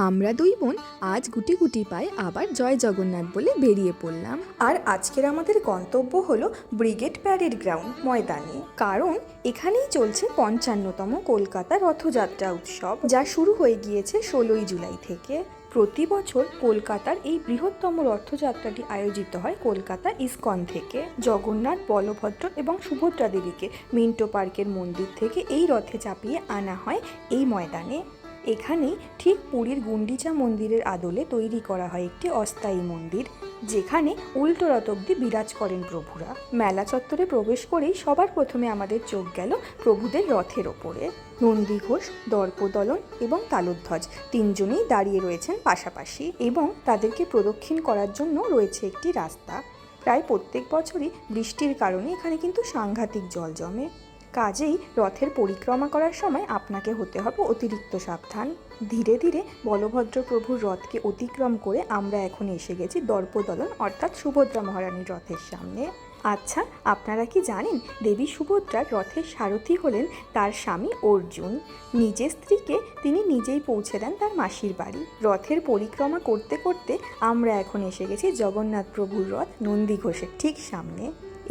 আমরা দুই বোন আজ গুটি গুটি পায়ে আবার জয় জগন্নাথ বলে বেরিয়ে পড়লাম। আর আজকের আমাদের গন্তব্য হলো ব্রিগেড প্যারেড গ্রাউন্ড ময়দানে, কারণ এখানেই চলছে ৫৫তম কলকাতা রথযাত্রা উৎসব, যা শুরু হয়ে গিয়েছে ১৬ই জুলাই থেকে। প্রতি বছর কলকাতার এই বৃহত্তম রথযাত্রাটি আয়োজিত হয় কলকাতা ইসকন থেকে। জগন্নাথ, বলভদ্র এবং সুভদ্রা দেবীকে মিন্টো পার্কের মন্দির থেকে এই রথে চাপিয়ে আনা হয় এই ময়দানে। এখানেই ঠিক পুরীর গুন্ডিচা মন্দিরের আদলে তৈরি করা হয় একটি অস্থায়ী মন্দির, যেখানে উল্টো রথ অব্দি বিরাজ করেন প্রভুরা। মেলা চত্বরে প্রবেশ করেই সবার প্রথমে আমাদের চোখ গেল প্রভুদের রথের ওপরে। নন্দীঘোষ, দর্পদলন এবং তালধ্বজ তিনজনেই দাঁড়িয়ে রয়েছেন পাশাপাশি, এবং তাদেরকে প্রদক্ষিণ করার জন্য রয়েছে একটি রাস্তা। প্রায় প্রত্যেক বছরই বৃষ্টির কারণে এখানে কিন্তু সাংঘাতিক জল জমে, কাজেই রথের পরিক্রমা করার সময় আপনাকে হতে হবে অতিরিক্ত সাবধান। ধীরে ধীরে বলভদ্র প্রভুর রথকে অতিক্রম করে আমরা এখন এসে গেছি দর্পদলন অর্থাৎ সুভদ্রা মহারানীর রথের সামনে। আচ্ছা, আপনারা কি জানেন দেবী সুভদ্রার রথের সারথি হলেন তার স্বামী অর্জুন। নিজের স্ত্রীকে তিনি নিজেই পৌঁছে দেন তার মাসির বাড়ি। রথের পরিক্রমা করতে করতে আমরা এখন এসে গেছি জগন্নাথ প্রভুর রথ নন্দীঘোষের ঠিক সামনে।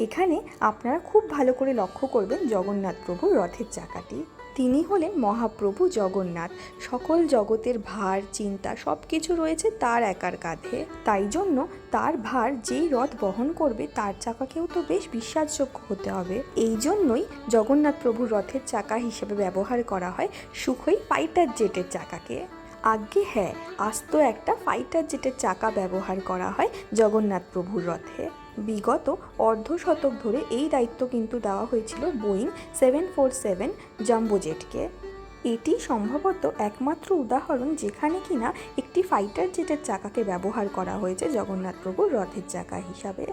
এখানে আপনারা খুব ভালো করে লক্ষ্য করবেন জগন্নাথ প্রভুর রথের চাকাটি। তিনি হলেন মহাপ্রভু জগন্নাথ। সকল জগতের ভার, চিন্তা সব কিছু রয়েছে তার একার কাঁধে। তাই জন্য তার ভার যেই রথ বহন করবে তার চাকাকেও তো বেশ বিশ্বাসযোগ্য হতে হবে। এই জন্যই জগন্নাথ প্রভুর রথের চাকা হিসেবে ব্যবহার করা হয় সুখোই ফাইটার জেটের চাকাকে। আজ্ঞে হ্যাঁ, আস্ত একটা ফাইটার জেটের চাকা ব্যবহার করা হয় জগন্নাথ প্রভুর রথে। বিগত অর্ধ শতক ধরে এই দায়িত্ব কিন্তু দেওয়া হয়েছিল বোয়িং 747 জাম্বো জেটকে। এটি সম্ভবত একমাত্র উদাহরণ যেখানে কিনা একটি ফাইটার জেটের চাকাকে ব্যবহার করা হয়েছে জগন্নাথ প্রভুর রথের চাকা হিসাবে।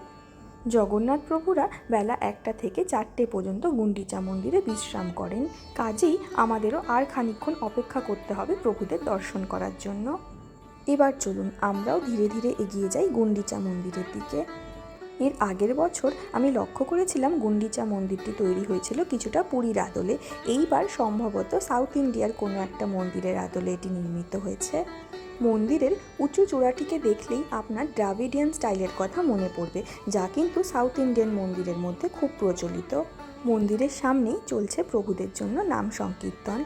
জগন্নাথ প্রভুরা বেলা ১টা থেকে ৪টে পর্যন্ত গুন্ডিচা মন্দিরে বিশ্রাম করেন, কাজেই আমাদেরও আর খানিকক্ষণ অপেক্ষা করতে হবে প্রভুদের দর্শন করার জন্য। এবার চলুন আমরাও ধীরে ধীরে এগিয়ে যাই গুন্ডিচা মন্দিরের দিকে। এর আগের বছর আমি লক্ষ্য করেছিলাম গুন্ডিচা মন্দিরটি তৈরি হয়েছিল কিছুটা পুরীর আদলে। এইবার সম্ভবত সাউথ ইন্ডিয়ার কোনো একটা মন্দিরের আদলে এটি নির্মিত হয়েছে। মন্দিরের উঁচু চূড়াটিকে দেখলেই আপনার দ্রাবিডিয়ান স্টাইলের কথা মনে পড়বে, যা কিন্তু সাউথ ইন্ডিয়ান মন্দিরের মধ্যে খুব প্রচলিত। মন্দিরের সামনেই চলছে প্রভুদের জন্য নাম সংকীর্তন।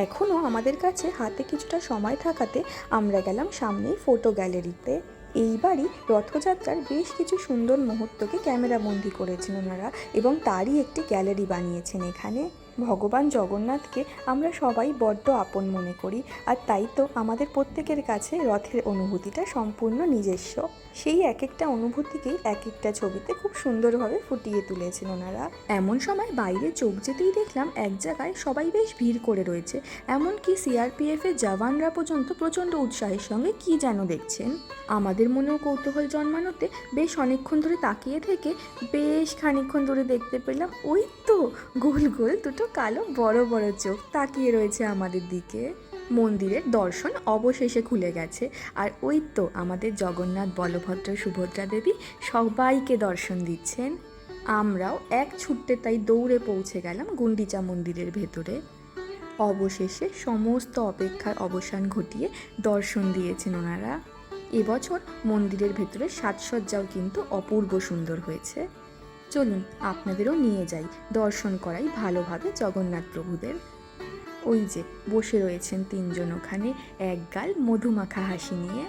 এখনও আমাদের কাছে হাতে কিছুটা সময় থাকাতে আমরা গেলাম সামনেই ফটো গ্যালারিতে। এইবারই রথযাত্রার বেশ কিছু সুন্দর মুহূর্তকে ক্যামেরাবন্দি করেছেন ওনারা, এবং তারই একটি গ্যালারি বানিয়েছেন এখানে। ভগবান জগন্নাথকে আমরা সবাই বড্ড আপন মনে করি, আর তাই তো আমাদের প্রত্যেকের কাছে রথের অনুভূতিটা সম্পূর্ণ নিজস্ব। সেই এক একটা অনুভূতিকেই এক একটা ছবিতে খুব সুন্দরভাবে ফুটিয়ে তুলেছেন ওনারা। এমন সময় বাইরে চোখ যেতেই দেখলাম এক জায়গায় সবাই বেশ ভিড় করে রয়েছে, এমনকি সিআরপিএফের জওয়ানরা পর্যন্ত প্রচণ্ড উৎসাহের সঙ্গে কি যেন দেখছেন। আমাদের মনেও কৌতূহল জন্মানোতে বেশ অনেকক্ষণ ধরে তাকিয়ে থেকে বেশ খানিকক্ষণ ধরে দেখতে পেলাম ওই তো গোল গোল দুটো কালো বড় বড় চোখ তাকিয়ে রয়েছে আমাদের দিকে। মন্দিরের দর্শন অবশেষে খুলে গেছে, আর ওই তো আমাদের জগন্নাথ, বলভদ্র, সুভদ্রা দেবী সবাইকে দর্শন দিচ্ছেন। আমরাও এক ছুটতে তাই দৌড়ে পৌঁছে গেলাম গুন্ডিচা মন্দিরের ভেতরে। অবশেষে সমস্ত অপেক্ষার অবসান ঘটিয়ে দর্শন দিয়েছেন ওনারা। এবছর মন্দিরের ভেতরে সাজসজ্জাও কিন্তু অপূর্ব সুন্দর হয়েছে। চলুন আপনাদেরও নিয়ে যাই, দর্শন করাই ভালোভাবে জগন্নাথ প্রভুদের। ওই যে বসে রয়েছেন তিনজন ওখানে, একগাল মধুমাখা হাসি নিয়ে।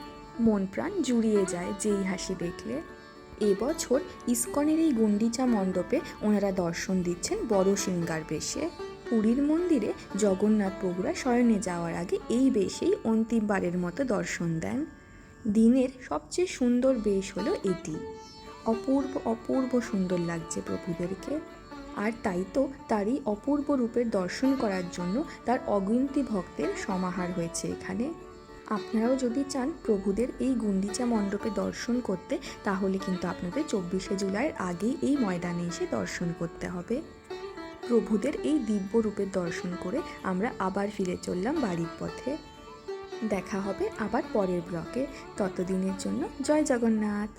মন প্রাণ জুড়িয়ে যায় যেই হাসি দেখলে। এবছর ইসকনের এই গুন্ডিচা মণ্ডপে ওনারা দর্শন দিচ্ছেন বড় সিংহার বেশে। পুরীর মন্দিরে জগন্নাথ প্রভুরা শয়নে যাওয়ার আগে এই বেশেই অন্তিমবারের মতো দর্শন দেন। দিনের সবচেয়ে সুন্দর বেশ হলো এটি। অপূর্ব অপূর্ব সুন্দর লাগছে প্রভুদেরকে, আর তাই তো তারই অপূর্ব রূপের দর্শন করার জন্য তার অগণিত ভক্তের সমাহার হয়েছে এখানে। আপনারাও যদি চান প্রভুদের এই গুন্ডিচা মণ্ডপে দর্শন করতে, তাহলে কিন্তু আপনাদের 24শে জুলাইয়ের আগেই এই ময়দানে এসে দর্শন করতে হবে। প্রভুদের এই দিব্য রূপের দর্শন করে আমরা আবার ফিরে চললাম বাড়ির পথে। দেখা হবে আবার পরের ব্লকে। ততদিনের জন্য জয় জগন্নাথ।